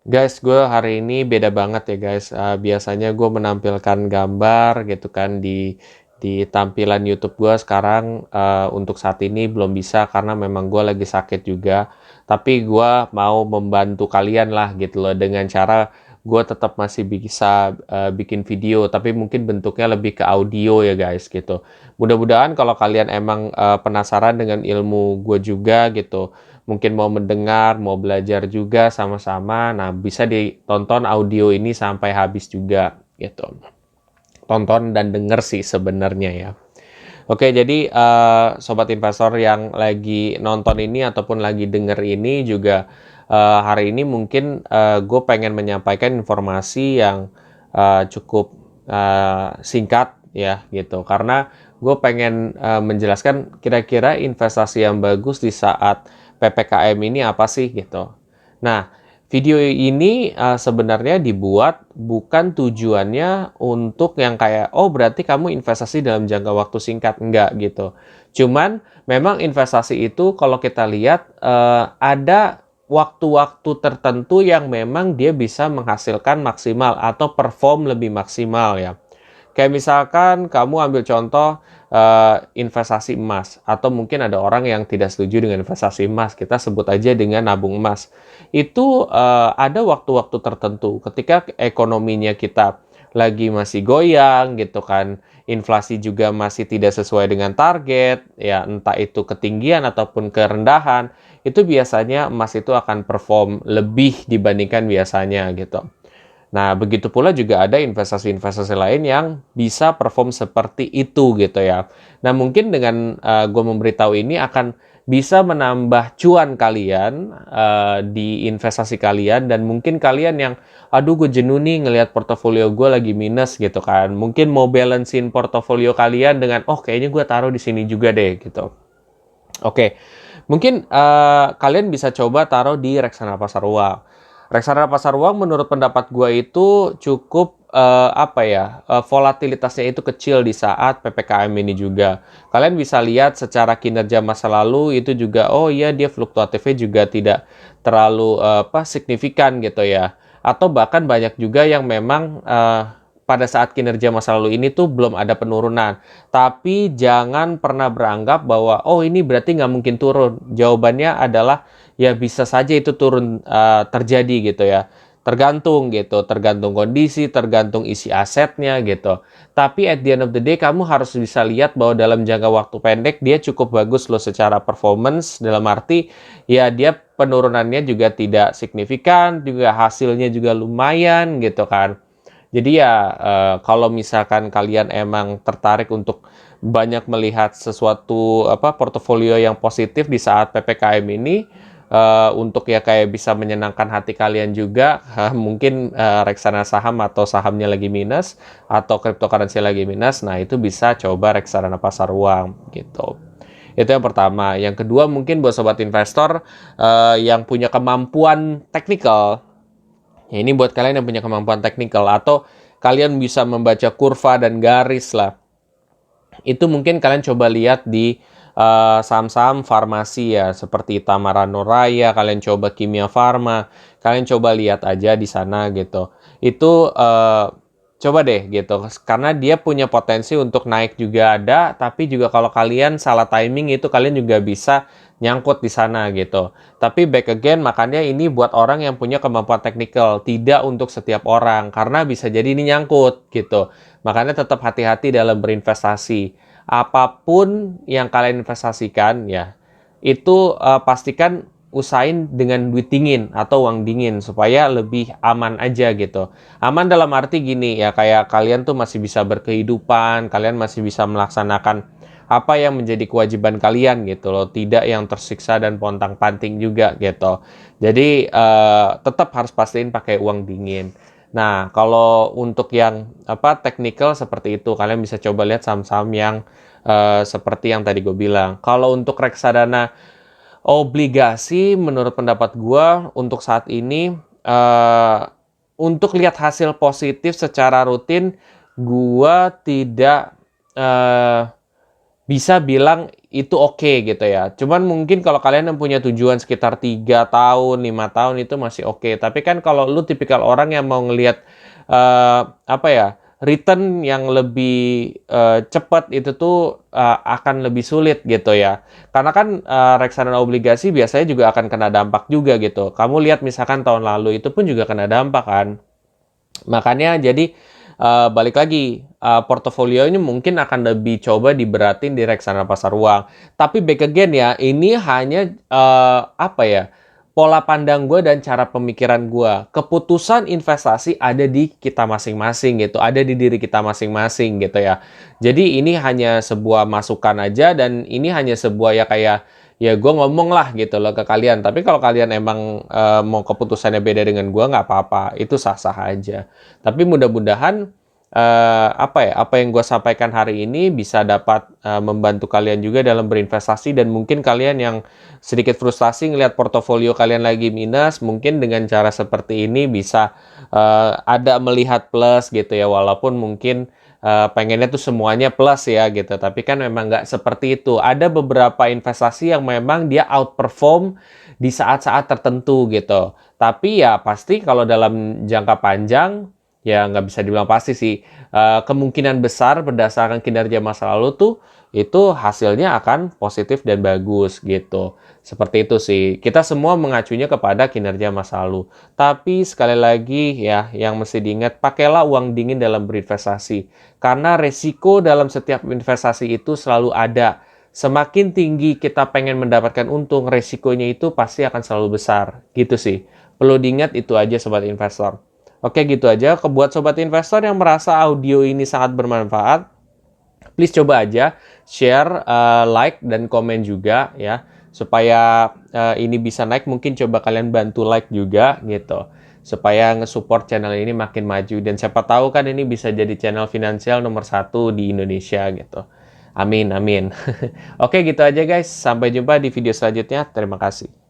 Guys, gue hari ini beda banget ya guys. Biasanya gue menampilkan gambar gitu kan di tampilan YouTube gue sekarang untuk saat ini belum bisa karena memang gue lagi sakit juga. Tapi gue mau membantu kalian lah gitu loh dengan cara gue tetap masih bisa bikin video, tapi mungkin bentuknya lebih ke audio ya guys gitu. Mudah-mudahan kalau kalian emang penasaran dengan ilmu gue juga gitu, mungkin mau mendengar, mau belajar juga sama-sama. Nah, bisa ditonton audio ini sampai habis juga gitu. Tonton dan denger sih sebenarnya ya. Oke, jadi sobat investor yang lagi nonton ini ataupun lagi denger ini juga hari ini mungkin gue pengen menyampaikan informasi yang cukup singkat ya gitu. Karena gue pengen menjelaskan kira-kira investasi yang bagus di saat PPKM ini apa sih gitu. Nah, video ini sebenarnya dibuat bukan tujuannya untuk yang kayak, oh berarti kamu investasi dalam jangka waktu singkat. Enggak gitu. Cuman memang investasi itu kalau kita lihat ada waktu-waktu tertentu yang memang dia bisa menghasilkan maksimal atau perform lebih maksimal ya. Kayak misalkan kamu ambil contoh investasi emas, atau mungkin ada orang yang tidak setuju dengan investasi emas, kita sebut aja dengan nabung emas. Itu ada waktu-waktu tertentu ketika ekonominya kita lagi masih goyang gitu kan, inflasi juga masih tidak sesuai dengan target, ya entah itu ketinggian ataupun kerendahan, itu biasanya emas itu akan perform lebih dibandingkan biasanya gitu. Nah, begitu pula juga ada investasi-investasi lain yang bisa perform seperti itu gitu ya. Nah, mungkin dengan gue memberitahu ini akan bisa menambah cuan kalian di investasi kalian, dan mungkin kalian yang, aduh gue jenuh nih ngelihat portofolio gue lagi minus gitu kan. Mungkin mau balancein portofolio kalian dengan, oh kayaknya gue taruh di sini juga deh gitu. Oke, mungkin kalian bisa coba taruh di reksadana pasar uang. Reksadana pasar uang menurut pendapat gue itu cukup volatilitasnya itu kecil di saat PPKM ini juga. Kalian bisa lihat secara kinerja masa lalu itu juga, oh iya dia fluktuatifnya juga tidak terlalu signifikan gitu ya. Atau bahkan banyak juga yang memang pada saat kinerja masa lalu ini tuh belum ada penurunan. Tapi jangan pernah beranggap bahwa, oh ini berarti nggak mungkin turun. Jawabannya adalah, ya bisa saja itu turun terjadi gitu ya. Tergantung gitu, tergantung kondisi, tergantung isi asetnya gitu. Tapi at the end of the day, kamu harus bisa lihat bahwa dalam jangka waktu pendek, dia cukup bagus loh secara performance, dalam arti, ya dia penurunannya juga tidak signifikan, juga hasilnya juga lumayan gitu kan. Jadi ya kalau misalkan kalian emang tertarik untuk banyak melihat sesuatu portofolio yang positif di saat PPKM ini, untuk ya kayak bisa menyenangkan hati kalian juga, mungkin reksadana saham atau sahamnya lagi minus atau cryptocurrency lagi minus, nah itu bisa coba reksadana pasar uang gitu. Itu yang pertama. Yang kedua mungkin buat sobat investor yang punya kemampuan teknikal. Ya, ini buat kalian yang punya kemampuan teknikal atau kalian bisa membaca kurva dan garis lah. Itu mungkin kalian coba lihat di saham-saham farmasi ya, seperti Tamarano Raya, kalian coba Kimia Farma, kalian coba lihat aja di sana gitu. Itu coba deh gitu, karena dia punya potensi untuk naik juga ada, tapi juga kalau kalian salah timing itu kalian juga bisa nyangkut di sana gitu. Tapi back again, makanya ini buat orang yang punya kemampuan teknikal, tidak untuk setiap orang, karena bisa jadi ini nyangkut gitu. Makanya tetap hati-hati dalam berinvestasi. Apapun yang kalian investasikan ya, itu pastikan usahain dengan duit dingin atau uang dingin supaya lebih aman aja gitu. Aman dalam arti gini ya, kayak kalian tuh masih bisa berkehidupan, kalian masih bisa melaksanakan apa yang menjadi kewajiban kalian gitu loh, tidak yang tersiksa dan pontang-panting juga gitu. Jadi tetap harus pastiin pakai uang dingin. Nah, kalau untuk yang technical seperti itu, kalian bisa coba lihat saham-saham yang seperti yang tadi gue bilang. Kalau untuk reksadana obligasi, menurut pendapat gue untuk saat ini untuk lihat hasil positif secara rutin, gue tidak bisa bilang itu oke gitu ya. Cuman mungkin kalau kalian yang punya tujuan sekitar 3 tahun, 5 tahun itu masih oke. Tapi kan kalau lu tipikal orang yang mau ngelihat apa ya, return yang lebih cepat itu tuh akan lebih sulit gitu ya. Karena kan reksadana obligasi biasanya juga akan kena dampak juga gitu. Kamu lihat misalkan tahun lalu itu pun juga kena dampak kan. Makanya jadi balik lagi, portofolio ini mungkin akan lebih coba diberatin di reksadana pasar uang. Tapi back again ya, ini hanya apa ya, pola pandang gue dan cara pemikiran gue. Keputusan investasi ada di kita masing-masing gitu, ada di diri kita masing-masing gitu ya. Jadi ini hanya sebuah masukan aja dan ini hanya sebuah ya kayak ya gue ngomong lah gitu loh ke kalian. Tapi kalau kalian emang mau keputusannya beda dengan gue nggak apa-apa, itu sah-sah aja. Tapi mudah-mudahan apa yang gue sampaikan hari ini bisa dapat membantu kalian juga dalam berinvestasi dan mungkin kalian yang sedikit frustasi ngelihat portofolio kalian lagi minus, mungkin dengan cara seperti ini bisa ada melihat plus gitu ya, walaupun mungkin pengennya tuh semuanya plus ya gitu, tapi kan memang nggak seperti itu. Ada beberapa investasi yang memang dia outperform di saat-saat tertentu gitu. Tapi ya pasti kalau dalam jangka panjang, ya nggak bisa dibilang pasti sih. Kemungkinan besar berdasarkan kinerja masa lalu tuh, itu hasilnya akan positif dan bagus gitu. Seperti itu sih. Kita semua mengacunya kepada kinerja masa lalu. Tapi sekali lagi ya, yang mesti diingat, pakailah uang dingin dalam berinvestasi. Karena resiko dalam setiap investasi itu selalu ada. Semakin tinggi kita pengen mendapatkan untung, resikonya itu pasti akan selalu besar. Gitu sih. Perlu diingat itu aja sobat investor. Oke, gitu aja. Buat sobat investor yang merasa audio ini sangat bermanfaat, please coba aja share, like, dan komen juga ya. Supaya ini bisa naik, mungkin coba kalian bantu like juga gitu. Supaya nge-support channel ini makin maju. Dan siapa tahu kan ini bisa jadi channel finansial nomor 1 di Indonesia gitu. Amin, amin. Oke, gitu aja guys. Sampai jumpa di video selanjutnya. Terima kasih.